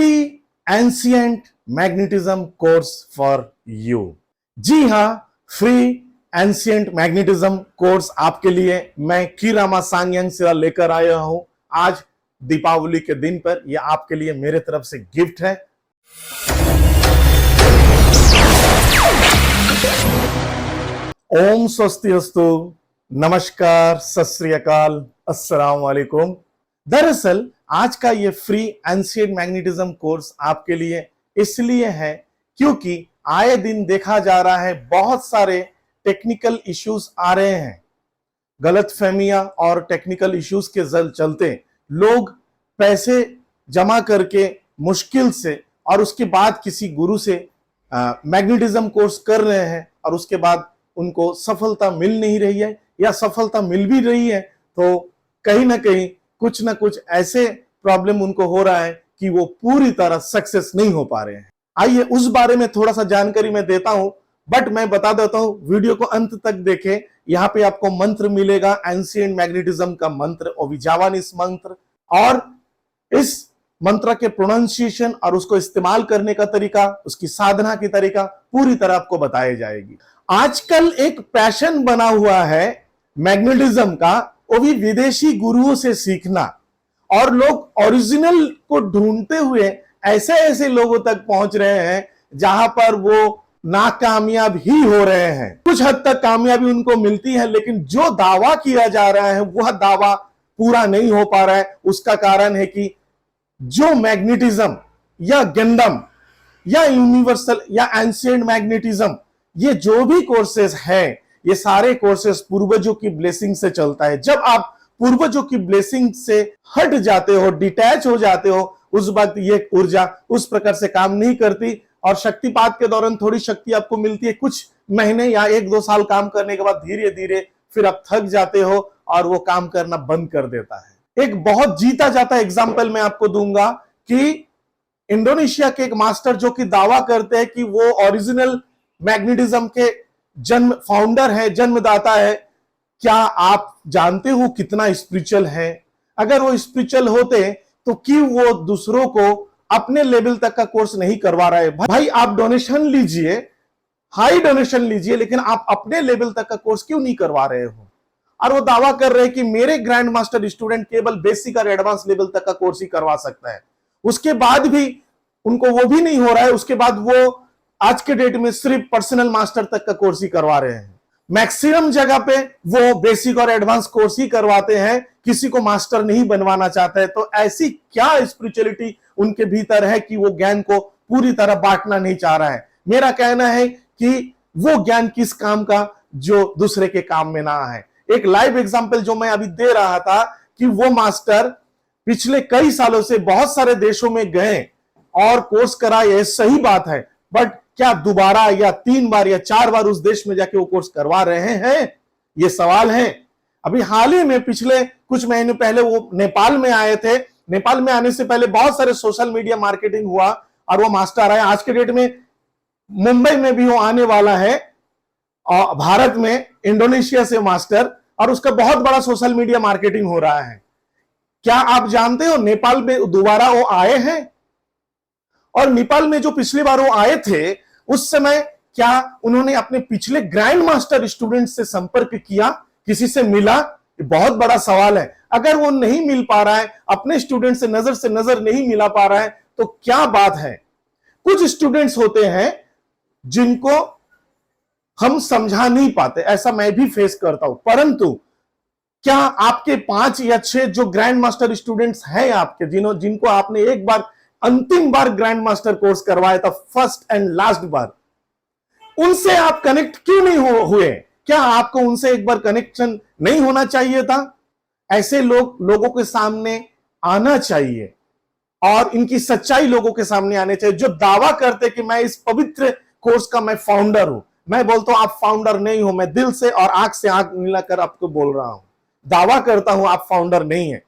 Free ancient magnetism course for you. जी हां, free ancient magnetism course आपके लिए मैं कीरामा सांगयांग से लेकर आया हूं आज दीपावली के दिन पर। यह आपके लिए मेरे तरफ से गिफ्ट है। ओम स्वस्ति अस्तु, नमस्कार, सत श्री अकाल, अस्सलाम वालेकुम। दरअसल आज का ये फ्री एंशिएंट मैग्नेटिज्म कोर्स आपके लिए इसलिए है क्योंकि आए दिन देखा जा रहा है बहुत सारे टेक्निकल इश्यूज आ रहे हैं। गलतफहमियां और टेक्निकल इश्यूज के चलते लोग पैसे जमा करके मुश्किल से और उसके बाद किसी गुरु से मैग्नेटिज्म कोर्स कर रहे हैं और उसके बाद उनको सफलता मिल नहीं रही है, या सफलता मिल भी रही है तो कहीं ना कहीं कुछ ना कुछ ऐसे प्रॉब्लम उनको हो रहा है कि वो पूरी तरह सक्सेस नहीं हो पा रहे हैं। आइए उस बारे में थोड़ा सा जानकारी मैं देता हूं, बट मैं बता देता हूं, वीडियो को अंत तक देखें। यहां पे आपको मंत्र मिलेगा, एंशिएंट मैग्नेटिज्म का मंत्र, ओविजावानिस मंत्र, और इस मंत्र के प्रोनाउंसिएशन और उसको इस्तेमाल करने का तरीका, उसकी साधना की तरीका पूरी तरह आपको बताई जाएगी। आजकल एक पैशन बना हुआ है मैग्नेटिज्म का, वो भी विदेशी गुरुओं से सीखना, और लोग ओरिजिनल को ढूंढते हुए ऐसे ऐसे लोगों तक पहुंच रहे हैं जहां पर वो नाकामयाब ही हो रहे हैं। कुछ हद तक कामयाबी उनको मिलती है, लेकिन जो दावा किया जा रहा है वह दावा पूरा नहीं हो पा रहा है। उसका कारण है कि जो मैग्नेटिज्म या गंडम या यूनिवर्सल या एंशिएंट मैग्नेटिज्म, ये जो भी कोर्सेस हैं, ये सारे कोर्सेस पूर्वजों की ब्लेसिंग से चलता है। जब आप पूर्वजों की ब्लेसिंग से हट जाते हो, डिटैच हो जाते हो, उस वक्त ये ऊर्जा उस प्रकार से काम नहीं करती, और शक्तिपात के दौरान थोड़ी शक्ति आपको मिलती है। कुछ महीने या 1-2 साल काम करने के बाद धीरे धीरे फिर आप थक जाते हो और वो काम करना बंद कर देता है। एक बहुत जीता जाता एग्जाम्पल मैं आपको दूंगा कि इंडोनेशिया के एक मास्टर जो कि दावा करते हैं कि वो ओरिजिनल मैग्नेटिज्म के फाउंडर है, जन्मदाता है। क्या आप जानते हो कितना स्पिरिचुअल है? अगर वो स्पिरिचुअल होते तो क्यों वो दूसरों को अपने लेवल तक का कोर्स नहीं करवा रहे? भाई आप डोनेशन लीजिए, हाई डोनेशन लीजिए, लेकिन आप अपने लेवल तक का कोर्स क्यों नहीं करवा रहे हो? और वो दावा कर रहे हैं कि मेरे ग्रैंड मास्टर स्टूडेंट केवल बेसिक और एडवांस लेवल तक का कोर्स ही करवा सकता है। उसके बाद भी उनको वो भी नहीं हो रहा है। उसके बाद वो आज के डेट में सिर्फ पर्सनल मास्टर तक का कोर्स ही करवा रहे हैं। मैक्सिमम जगह पे वो बेसिक और एडवांस कोर्स ही करवाते हैं, किसी को मास्टर नहीं बनवाना चाहते हैं। तो ऐसी क्या स्पिरिचुअलिटी उनके भीतर है कि वो ज्ञान को पूरी तरह बांटना नहीं चाह रहा है? मेरा कहना है कि वो ज्ञान किस काम का जो दूसरे के काम में ना है। एक लाइव एग्जांपल जो मैं अभी दे रहा था कि वो मास्टर पिछले कई सालों से बहुत सारे देशों में गए और कोर्स कराए, यह सही बात है, बट क्या दोबारा या 3 बार या 4 बार उस देश में जाके वो कोर्स करवा रहे हैं? ये सवाल है। अभी हाल ही में पिछले कुछ महीने पहले वो नेपाल में आए थे। नेपाल में आने से पहले बहुत सारे सोशल मीडिया मार्केटिंग हुआ और वो मास्टर आए। आज के डेट में मुंबई में भी वो आने वाला है, और भारत में इंडोनेशिया से मास्टर, और उसका बहुत बड़ा सोशल मीडिया मार्केटिंग हो रहा है। क्या आप जानते हो नेपाल में दोबारा वो आए हैं? और नेपाल में जो पिछली बार वो आए थे उस समय क्या उन्होंने अपने पिछले ग्रैंड मास्टर स्टूडेंट से संपर्क किया, किसी से मिला? ये बहुत बड़ा सवाल है। अगर वो नहीं मिल पा रहा है, अपने स्टूडेंट से नजर नहीं मिला पा रहा है, तो क्या बात है? कुछ स्टूडेंट्स होते हैं जिनको हम समझा नहीं पाते, ऐसा मैं भी फेस करता हूं। परंतु क्या आपके 5 या 6 जो ग्रैंड मास्टर स्टूडेंट्स हैं आपके, जिनको आपने एक बार, अंतिम बार ग्रैंड मास्टर कोर्स करवाया था, फर्स्ट एंड लास्ट बार, उनसे आप कनेक्ट क्यों नहीं हुए? क्या आपको उनसे एक बार कनेक्शन नहीं होना चाहिए था? ऐसे लोगों के सामने आना चाहिए और इनकी सच्चाई लोगों के सामने आने चाहिए, जो दावा करते कि मैं इस पवित्र कोर्स का मैं फाउंडर हूं। मैं बोलता हूं आप फाउंडर नहीं हो। मैं दिल से और आंख से आंख मिलाकर आपको बोल रहा हूं, दावा करता हूं आप फाउंडर नहीं है।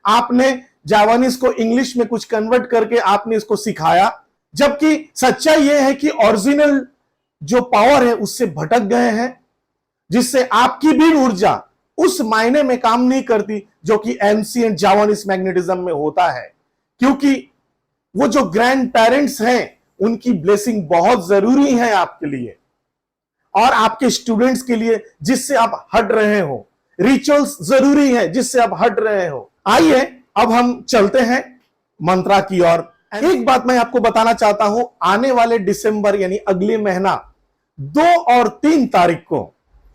आपने जावानीज को इंग्लिश में कुछ कन्वर्ट करके आपने इसको सिखाया, जबकि सच्चाई यह है कि ओरिजिनल जो पावर है उससे भटक गए हैं, जिससे आपकी भी ऊर्जा उस मायने में काम नहीं करती जो कि एंशिएंट जावानीज मैग्नेटिज्म में होता है। क्योंकि वो जो ग्रैंड पेरेंट्स हैं उनकी ब्लेसिंग बहुत जरूरी है आपके लिए और आपके स्टूडेंट्स के लिए जिससे आप हट रहे हो। रिचुअल्स जरूरी है जिससे आप हट रहे हो। आइए अब हम चलते हैं मंत्रा की ओर। एक बात मैं आपको बताना चाहता हूं, आने वाले दिसंबर यानी अगले महीना 2 और 3 तारीख को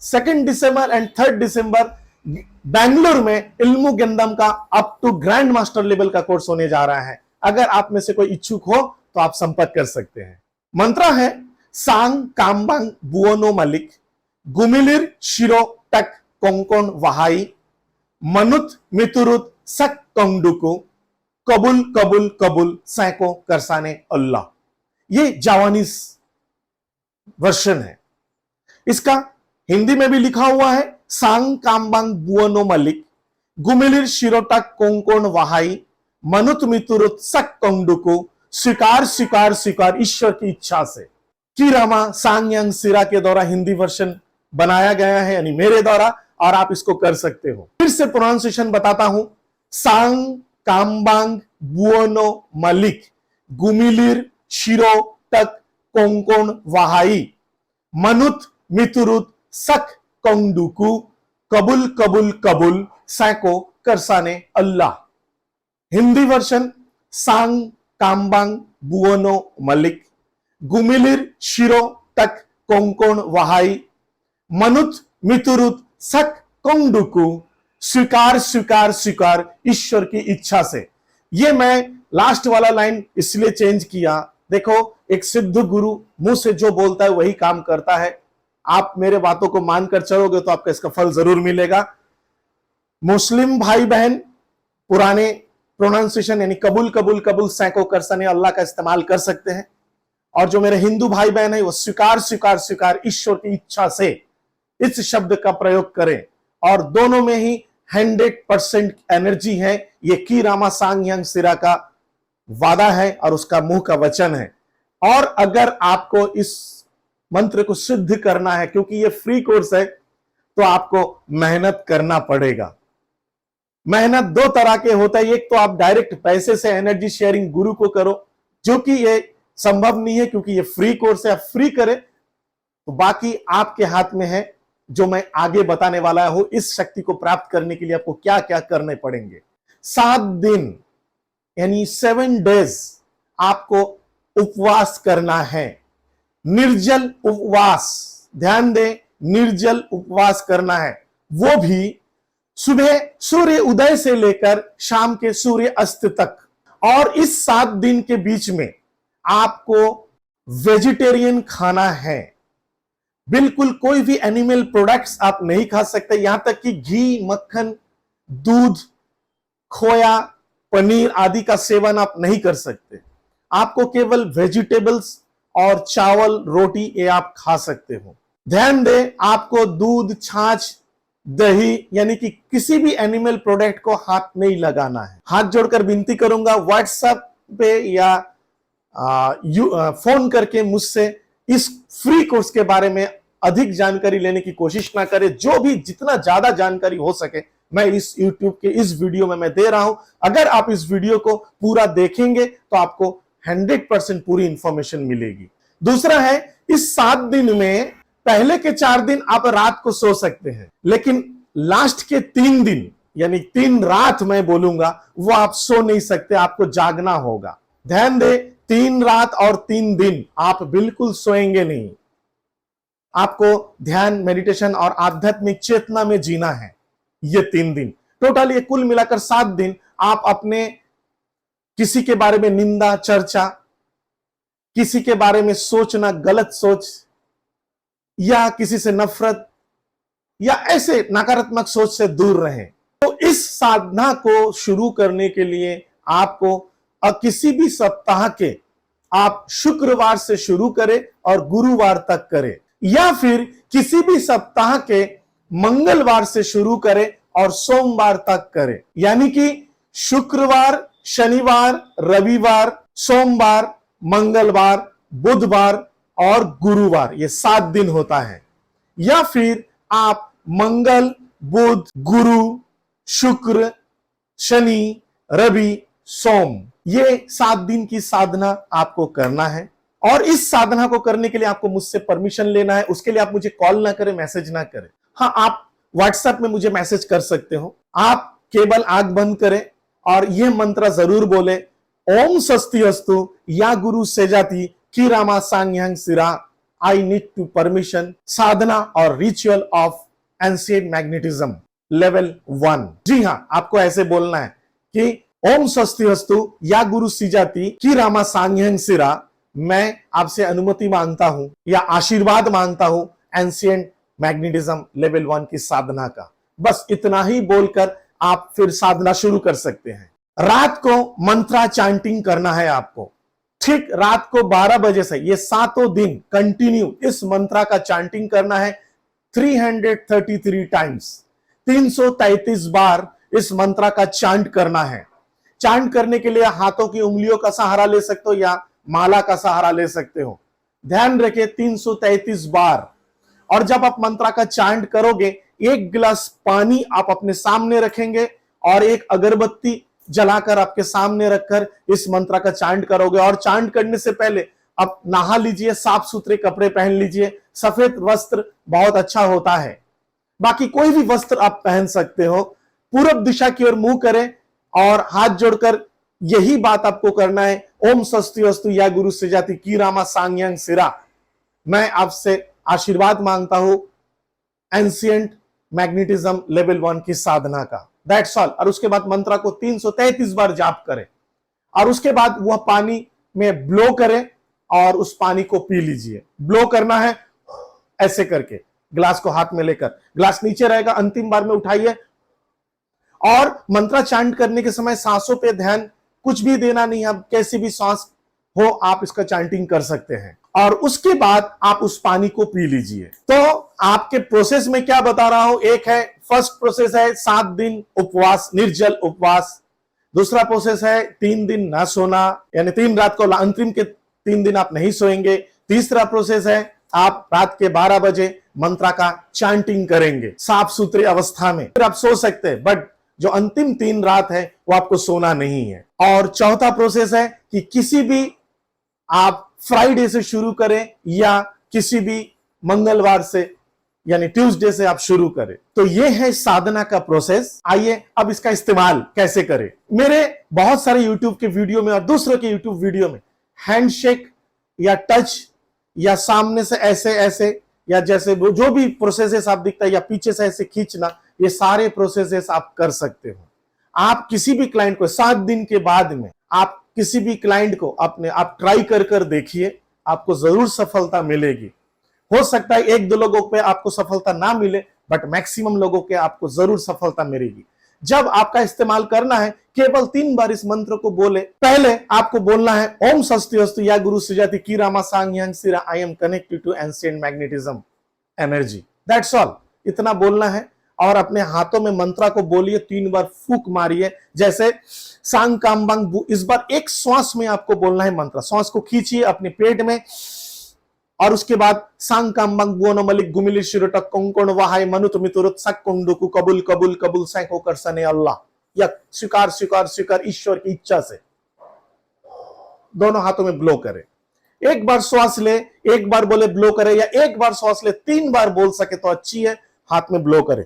2 दिसंबर एंड 3 दिसंबर बेंगलुरु में इल्मु गंदम का up to grand master level का कोर्स होने जा रहा है। अगर आप में से कोई इच्छुक हो तो आप संपर्क कर सकते हैं। मंत्रा है सांग कामबांग बुओनो मलिक गुमिलिर शिरो टक कोंकोन वहाई मनुत मितुरुत सक कोंगडुकु कबुल कबुल कबुल सैको करसाने अल्लाह। ये जावानीज वर्जन है। इसका हिंदी में भी लिखा हुआ है सांग कामबांग बुओनो मलिक गुमिलिर शिरोटक कोंकोन वहाई मनुत मितुरुत सक कोंगडुकु स्वीकार स्वीकार स्वीकार ईश्वर की इच्छा से। कीरामा सांगयांग सिरा के द्वारा हिंदी वर्जन बनाया गया है यानी मेरे द्वारा, और आप इसको कर सकते हो। फिर से प्रोनाउंसिएशन बताता हूं, सांग कामबांग बुओनो मलिक गुमिलिर शिरो टक कोंकोन वहाई मनुत मितुरुत सक कोंगडुकु कबुल कबुल कबुल सैको करसाने अल्लाह। हिंदी वर्जन सांग कामबांग बुओनो मलिक गुमिलिर शिरो टक कोंकोन वहाई मनुत मितुरुत सक कोंगडुकु स्वीकार स्वीकार स्वीकार ईश्वर की इच्छा से। ये मैं लास्ट वाला लाइन इसलिए चेंज किया, देखो एक सिद्ध गुरु मुंह से जो बोलता है वही काम करता है। आप मेरे बातों को मानकर चलोगे तो आपको इसका फल जरूर मिलेगा। मुस्लिम भाई बहन पुराने प्रोनाउंसिएशन यानी कबूल कबूल कबूल सैको करसने अल्लाह का इस्तेमाल कर सकते हैं, और जो मेरे हिंदू भाई बहन है वो स्वीकार स्वीकार स्वीकार ईश्वर की इच्छा से इस शब्द का प्रयोग करें। और दोनों में ही 100% एनर्जी है। ये की रामा सांगयांग सिरा का वादा है और उसका मुंह का वचन है। और अगर आपको इस मंत्र को सिद्ध करना है, क्योंकि ये फ्री कोर्स है, तो आपको मेहनत करना पड़ेगा। मेहनत 2 तरह के होता है, एक तो आप डायरेक्ट पैसे से एनर्जी शेयरिंग गुरु को करो, जो कि ये संभव नहीं है क्योंकि ये फ्री कोर्स है। आप फ्री करें तो बाकी आपके हाथ में है। जो मैं आगे बताने वाला हूं, इस शक्ति को प्राप्त करने के लिए आपको क्या क्या करने पड़ेंगे। 7 दिन यानी 7 डेज आपको उपवास करना है, निर्जल उपवास। ध्यान दें, निर्जल उपवास करना है, वो भी सुबह सूर्य उदय से लेकर शाम के सूर्य अस्त तक। और इस 7 दिन के बीच में आपको वेजिटेरियन खाना है। बिल्कुल कोई भी एनिमल प्रोडक्ट्स आप नहीं खा सकते, यहां तक कि घी, मक्खन, दूध, खोया, पनीर आदि का सेवन आप नहीं कर सकते। आपको केवल वेजिटेबल्स और चावल, रोटी ये आप खा सकते हो। ध्यान दें, आपको दूध, छाछ, दही यानी कि किसी भी एनिमल प्रोडक्ट को हाथ नहीं लगाना है। हाथ जोड़कर विनती करूंगा, व्हाट्सएप पे या फोन करके मुझसे इस फ्री कोर्स के बारे में अधिक जानकारी लेने की कोशिश ना करें। जो भी जितना ज्यादा जानकारी हो सके मैं इस YouTube के इस वीडियो में मैं दे रहा हूं। अगर आप इस वीडियो को पूरा देखेंगे तो आपको 100% पूरी इंफॉर्मेशन मिलेगी। दूसरा है, इस 7 दिन में पहले के 4 दिन आप रात को सो सकते हैं, लेकिन लास्ट के 3 दिन यानी 3 रात मैं बोलूंगा वो आप सो नहीं सकते, आपको जागना होगा। ध्यान दे, 3 रात और 3 दिन आप बिल्कुल सोएंगे नहीं। आपको ध्यान, मेडिटेशन और आध्यात्मिक चेतना में जीना है। ये 3 दिन टोटल, ये कुल मिलाकर 7 दिन आप अपने किसी के बारे में निंदा, चर्चा, किसी के बारे में सोचना, गलत सोच या किसी से नफरत या ऐसे नकारात्मक सोच से दूर रहें। तो इस साधना को शुरू करने के लिए आपको किसी भी सप्ताह के आप शुक्रवार से शुरू करें और गुरुवार तक करें, या फिर किसी भी सप्ताह के मंगलवार से शुरू करें और सोमवार तक करें। यानी कि शुक्रवार, शनिवार, रविवार, सोमवार, मंगलवार, बुधवार और गुरुवार, ये 7 दिन होता है। या फिर आप मंगल, बुध, गुरु, शुक्र, शनि, रवि, सोम ये 7 दिन की साधना आपको करना है और इस साधना को करने के लिए आपको मुझसे परमिशन लेना है। उसके लिए आप मुझे कॉल ना करें, मैसेज ना करें। हाँ, आप व्हाट्सएप में मुझे मैसेज कर सकते हो। आप केवल आंख बंद करें और यह मंत्र जरूर बोले, ओम स्वस्ति अस्तु या गुरु सेजाति की रामा सांग्यांग सिरा, आई नीड टू परमिशन साधना और ritual of ancient magnetism level 1। जी हां, आपको ऐसे बोलना है कि ओम स्वस्ति अस्तु या गुरु सिजाति की रामा सांग्यांग सिरा, मैं आपसे अनुमति मांगता हूं या आशीर्वाद मांगता हूं एंशिएंट मैग्नेटिज्म लेवल 1 की साधना का। बस इतना ही बोलकर आप फिर साधना शुरू कर सकते हैं। रात को मंत्रा चांटिंग करना है आपको। ठीक रात को 12 बजे से ये 7 दिन कंटिन्यू इस मंत्रा का चांटिंग करना है 333 टाइम्स, 333 बार इस मंत्रा का चांट करना है। चांट करने के लिए हाथों की उंगलियों का सहारा ले सकते हो या माला का सहारा ले सकते हो। ध्यान रखिए 333 बार। और जब आप मंत्रा का चांट करोगे, 1 गिलास पानी आप अपने सामने रखेंगे और एक अगरबत्ती जलाकर आपके सामने रखकर इस मंत्र का चांट करोगे। और चांट करने से पहले आप नहा लीजिए, साफ सुथरे कपड़े पहन लीजिए। सफेद वस्त्र बहुत अच्छा होता है, बाकी कोई भी वस्त्र आप पहन सकते हो। पूरब दिशा की ओर मुंह करें और हाथ जोड़कर यही बात आपको करना है, ओम स्वस्ति अस्तु या गुरु सेजाति की रामा सांग्यांग सिरा, मैं आपसे आशीर्वाद मांगता हूं एंशिएंट मैग्नेटिज्म लेवल 1 की साधना का। That's all. और उसके बाद मंत्र को 333 बार जाप करें और उसके बाद वह पानी में ब्लो करें और उस पानी को पी लीजिए। ब्लो करना है ऐसे करके, ग्लास को हाथ में लेकर, ग्लास नीचे रहेगा, अंतिम बार में उठाइए। और मंत्र चांट करने के समय सांसों पे ध्यान कुछ भी देना नहीं है, कैसी भी सांस हो आप इसका चांटिंग कर सकते हैं। और उसके बाद आप उस पानी को पी लीजिए। तो आपके प्रोसेस में क्या बता रहा हूं, एक है फर्स्ट प्रोसेस है 7 दिन उपवास, निर्जल उपवास। दूसरा प्रोसेस है 3 दिन ना सोना, यानी 3 रात को, अंतिम के 3 दिन आप नहीं सोएंगे। तीसरा प्रोसेस है आप रात के 12 बजे मंत्रा का चांटिंग करेंगे साफ सुथरी अवस्था में, फिर आप सो सकते हैं, बट जो अंतिम 3 रात है वो आपको सोना नहीं है। और चौथा प्रोसेस है कि किसी भी आप फ्राइडे से शुरू करें या किसी भी मंगलवार से यानी ट्यूसडे से आप शुरू करें। तो ये है साधना का प्रोसेस। आइए अब इसका इस्तेमाल कैसे करें। मेरे बहुत सारे यूट्यूब के वीडियो में और दूसरों के यूट्यूब वीडियो में हैंडशेक या टच या सामने से ऐसे ऐसे या जैसे जो भी प्रोसेसेस आप दिखता है या पीछे से ऐसे खींचना, ये सारे प्रोसेसेस आप कर सकते हो। आप किसी भी क्लाइंट को 7 दिन के बाद में आप किसी भी क्लाइंट को अपने आप ट्राई कर देखिए, आपको जरूर सफलता मिलेगी। हो सकता है 1-2 लोगों पे आपको सफलता ना मिले, बट मैक्सिमम लोगों के आपको जरूर सफलता मिलेगी। जब आपका इस्तेमाल करना है, केवल 3 बार इस मंत्र को बोले। पहले आपको बोलना है ओम स्वस्ति अस्तु या गुरु सुजाति की रामा सांग्यांग सिरा, I am connected to ancient magnetism energy. That's all, इतना बोलना है। और अपने हाथों में मंत्रा को बोलिए, 3 बार फूंक मारिए, जैसे सांग काम बंग बू। इस बार एक श्वास में आपको बोलना है मंत्र। श्वास को खींचिए अपने पेट में और उसके बाद सांग काम बंग बुओनो मलिक गुमिली शिरोटक कोंकोण वहाय मनुत मितुरुत सक कुंडुकु कबूल कबूल कबूल सैको कर सने अल्लाह, या स्वीकार स्वीकार स्वीकार ईश्वर की इच्छा से दोनों हाथों में ब्लो करें। एक बार श्वास ले, एक बार बोले ब्लो करे, या एक बार श्वास ले 3 बार बोल सके तो अच्छी है। हाथ में ब्लो करें,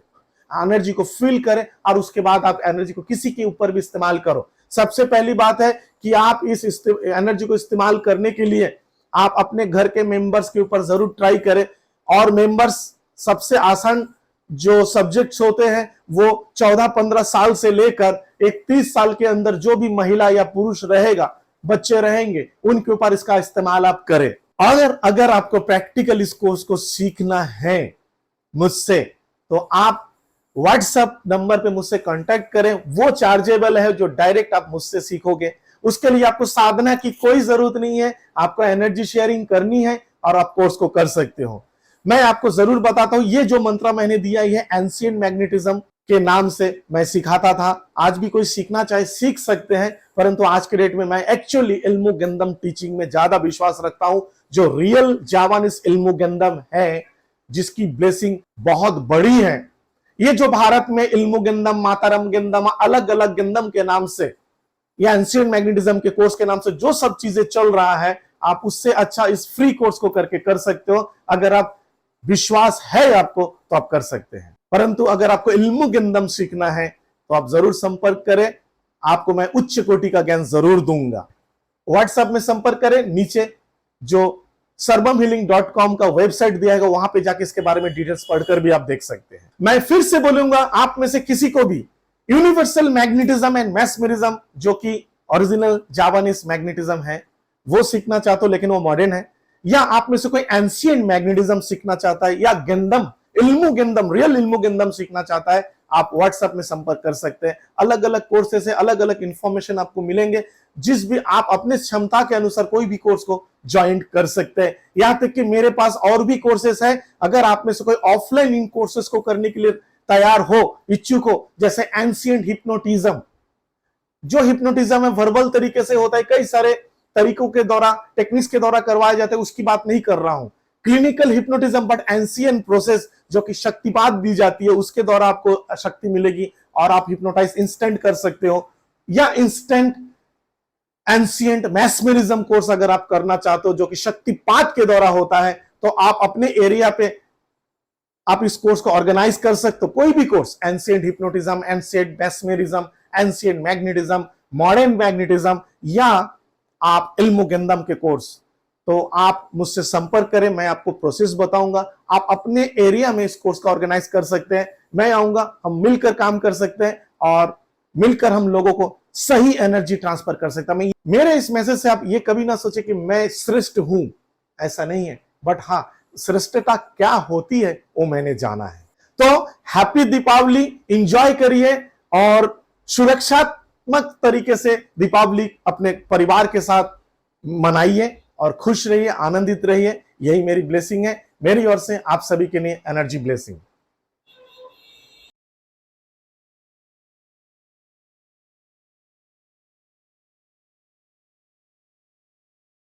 एनर्जी को फील करें और उसके बाद आप एनर्जी को किसी के ऊपर भी इस्तेमाल करो। सबसे पहली बात है कि आप इस एनर्जी को इस्तेमाल करने के लिए आप अपने घर के मेंबर्स के ऊपर जरूर ट्राई करें। और मेंबर्स सबसे आसान जो सब्जेक्ट्स होते हैं वो 14-15 साल से लेकर एक 30 साल के अंदर जो भी महिला या पुरुष रहेगा, बच्चे रहेंगे, उनके ऊपर इसका इस्तेमाल आप करें। अगर आपको प्रैक्टिकल इस कोर्स को सीखना है मुझसे, तो आप व्हाट्सएप नंबर पे मुझसे कांटेक्ट करें। वो चार्जेबल है, जो डायरेक्ट आप मुझसे सीखोगे। उसके लिए आपको साधना की कोई जरूरत नहीं है, आपको एनर्जी शेयरिंग करनी है और आप कोर्स को कर सकते हो। मैं आपको जरूर बताता हूं, ये जो मंत्र मैंने दिया है एंशिएंट मैग्नेटिज्म के नाम से मैं सिखाता था। आज भी कोई सीखना चाहे सीख सकते हैं, परंतु आज के डेट में मैं एक्चुअली इल्मु गंदम टीचिंग में ज्यादा विश्वास रखता हूं। जो रियल जावानिस इल्मु गंदम है, जिसकी ब्लेसिंग बहुत बड़ी है। ये जो भारत में इल्मु गंदम, मातारम गंदम, अलग अलग गंदम के नाम से या एंशिएंट मैग्नेटिज्म के कोर्स के नाम से जो सब चीजें चल रहा है, आप उससे अच्छा इस फ्री कोर्स को करके कर सकते हो। अगर आप विश्वास है आपको तो आप कर सकते हैं, परंतु अगर आपको इल्मु गिंदम सीखना है तो आप जरूर संपर्क करें, आपको मैं उच्च कोटि का ज्ञान जरूर दूंगा। व्हाट्सएप में संपर्क करें, नीचे जो sarvamhealing.com का वेबसाइट दिया है वहां पे जाके इसके बारे में डिटेल्स पढ़कर भी आप देख सकते हैं। मैं फिर से बोलूंगा, आप में से किसी को भी यूनिवर्सल मैग्नेटिज्म एंड मैस्मेरिज्म जो कि ओरिजिनल जावानीज मैग्नेटिज्म है वो सीखना चाहते हो लेकिन वो मॉडर्न है, या आप में से कोई एंशिएंट मैग्नेटिज्म सीखना चाहता है, या गिंदम इल्मु गिंदम रियल इल्मु गिंदम सीखना चाहता है, आप व्हाट्सएप में संपर्क कर सकते हैं। अलग अलग कोर्सेस है, अलग अलग इंफॉर्मेशन आपको मिलेंगे, जिस भी आप अपने क्षमता के अनुसार कोई भी कोर्स को ज्वाइन कर सकते हैं। यहां तक कि मेरे पास और भी कोर्सेस है, अगर आप में से कोई ऑफलाइन इन कोर्सेस को करने के लिए तैयार हो, इच्छुक हो, जैसे एंशिएंट हिप्नोटिज्म। जो हिप्नोटिज्म है वर्बल तरीके से होता है, कई सारे तरीकों के द्वारा टेक्निक्स के द्वारा करवाया जाता है, उसकी बात नहीं कर रहा हूं। Clinical hypnotism but ancient process जो कि शक्तिपात दी जाती है, उसके द्वारा आपको शक्ति मिलेगी और आप हिप्नोटाइज इंस्टेंट कर सकते हो। या इंस्टेंट एंशिएंट मैस्मेरिज्म कोर्स अगर आप करना चाहते हो जो कि शक्तिपात के द्वारा होता है, तो आप अपने एरिया पे आप इस कोर्स को ऑर्गेनाइज कर सकते हो। कोई भी course, ancient hypnotism, ancient mesmerism, ancient magnetism, modern magnetism, या आप इल्मु गिंदम के कोर्स, तो आप मुझसे संपर्क करें, मैं आपको प्रोसेस बताऊंगा। आप अपने एरिया में इस कोर्स का ऑर्गेनाइज कर सकते हैं, मैं आऊंगा, हम मिलकर काम कर सकते हैं और मिलकर हम लोगों को सही एनर्जी ट्रांसफर कर सकते हैं। मेरे इस मैसेज से आप ये कभी ना सोचे कि मैं श्रेष्ठ हूं, ऐसा नहीं है, बट हाँ, श्रेष्ठता क्या होती है वो मैंने जाना है। तो हैप्पी दीपावली, एंजॉय करिए और सुरक्षात्मक तरीके से दीपावली अपने परिवार के साथ मनाइए और खुश रहिए, आनंदित रहिए। यही मेरी ब्लेसिंग है, मेरी ओर से आप सभी के लिए एनर्जी ब्लेसिंग।